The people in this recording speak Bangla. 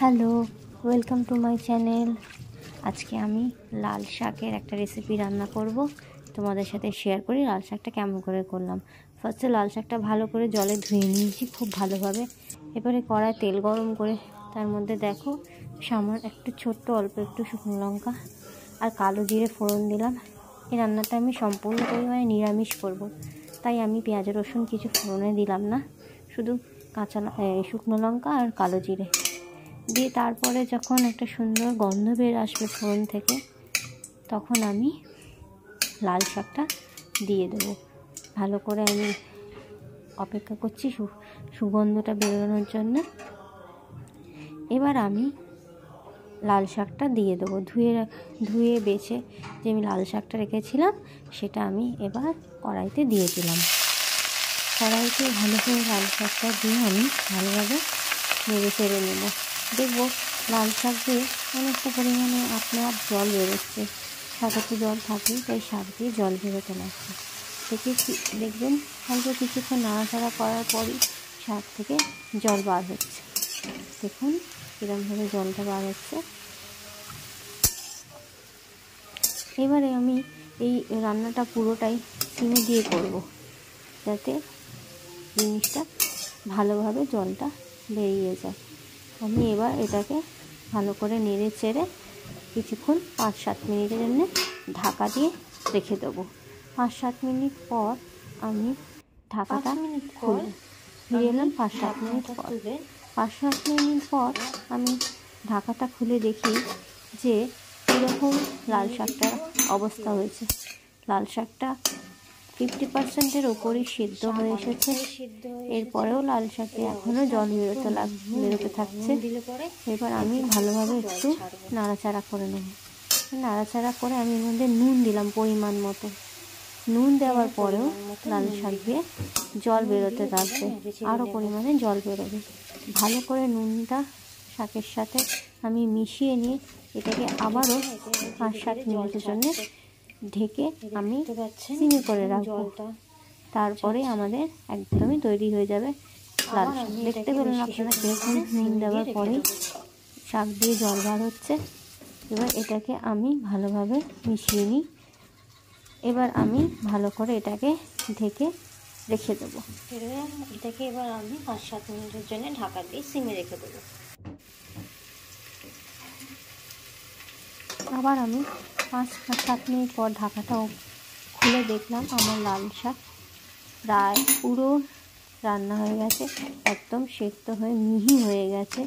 Hello, welcome to my channel. আজকে আমি লাল শাকের একটা রেসিপি রান্না করব, তোমাদের সাথে শেয়ার করি লাল শাকটা কেমন করে করলাম। ফার্স্টে লাল শাকটা ভালো করে জলে ধুয়ে নিয়েছি খুব ভালোভাবে। এবারে কড়ায় তেল গরম করে তার মধ্যে দেখো একটু ছোট্ট অল্প একটু শুকনো লঙ্কা আর কালো জিরে ফোড়ন দিলাম। এই রান্নাটা আমি সম্পূর্ণ পরিমাণে নিরামিষ করব, তাই আমি পেঁয়াজ রসুন কিছু ফোড়নে দিলাম না, শুধু শুকনো লঙ্কা আর কালো জিরে দিয়ে তারপরে যখন একটা সুন্দর গন্ধ বের আসবে ফোড়ন থেকে, তখন আমি লাল শাকটা দিয়ে দেবো। ভালো করে আমি অপেক্ষা করছি সুগন্ধটা বেরোনোর জন্য। এবার আমি লাল শাকটা দিয়ে দেবো। ধুয়ে বেছে যে আমি লাল শাকটা রেখেছিলাম সেটা আমি এবার কড়াইতে দিয়ে দিলাম। কড়াইতে ভালো করে লাল শাকটা দিয়ে আমি ভালোভাবে নেড়ে চেড়ে নেব। দেখব লাল শাক দিয়ে অনেকটা পরিমাণে আপনা আপ জল বেরোচ্ছে। শাকে তো জল থাকেই, তাই শাক দিয়ে জল বেরোতে লাগছে। দেখবেন অল্প কিছুক্ষণ নাড়াচাড়া করার পরই শাক থেকে জল বার হচ্ছে। দেখুন কীরকমভাবে জলটা বার হচ্ছে। এবারে আমি এই রান্নাটা পুরোটাই সিমে দিয়ে করব, যাতে জিনিসটা ভালোভাবে জলটা বেরিয়ে যায়। আমি এবার এটাকে ভালো করে নেড়ে চেড়ে কিছুক্ষণ 5-7 মিনিটের জন্য ঢাকা দিয়ে রেখে দেবো। 5-7 মিনিট পর আমি ঢাকাটা খুলে ফিরে এলাম। 5-7 মিনিট পর আমি ঢাকাটা খুলে দেখি যে কীরকম লাল শাকটার অবস্থা হয়েছে। লাল শাকটা 50%-এর ওপরই সিদ্ধ হয়ে এসেছে। এরপরেও লাল শাকে এখনও জল বেরোতে থাকছে। এবার আমি ভালোভাবে একটু নাড়াচাড়া করে নেব। নাড়াচাড়া করে আমি এর মধ্যে নুন দিলাম পরিমাণ মতো। নুন দেওয়ার পরেও লাল শাক দিয়ে জল বেরোতে থাকবে, আরও পরিমাণে জল বেরোবে। ভালো করে নুনটা শাকের সাথে আমি মিশিয়ে নিয়ে এটাকে আবারও 5-7 মিনিটের জন্য ঢেকে আমি সিমে করে রাখবো। তারপরে আমাদের একদমই তৈরি হয়ে যাবে লাল শাক। দেখতে পেলেন আপনারা কীরকম নুন দেওয়ার পরেই শাক দিয়ে জল বার হচ্ছে। এবার এটাকে আমি ভালোভাবে মিশিয়ে নিই। এবার আমি ভালো করে এটাকে ঢেকে রেখে দেবো। এটাকে এবার আমি 5-7 মিনিটের জন্য ঢাকা দিয়ে সিমে রেখে দেবো। আবার আমি 5-7 মিনিট পর ঢাকাটাও খুলে দেখলাম আমার লাল শাক প্রায় পুরো রান্না হয়ে গেছে, একদম সেদ্ধ হয়ে মিহি হয়ে গেছে।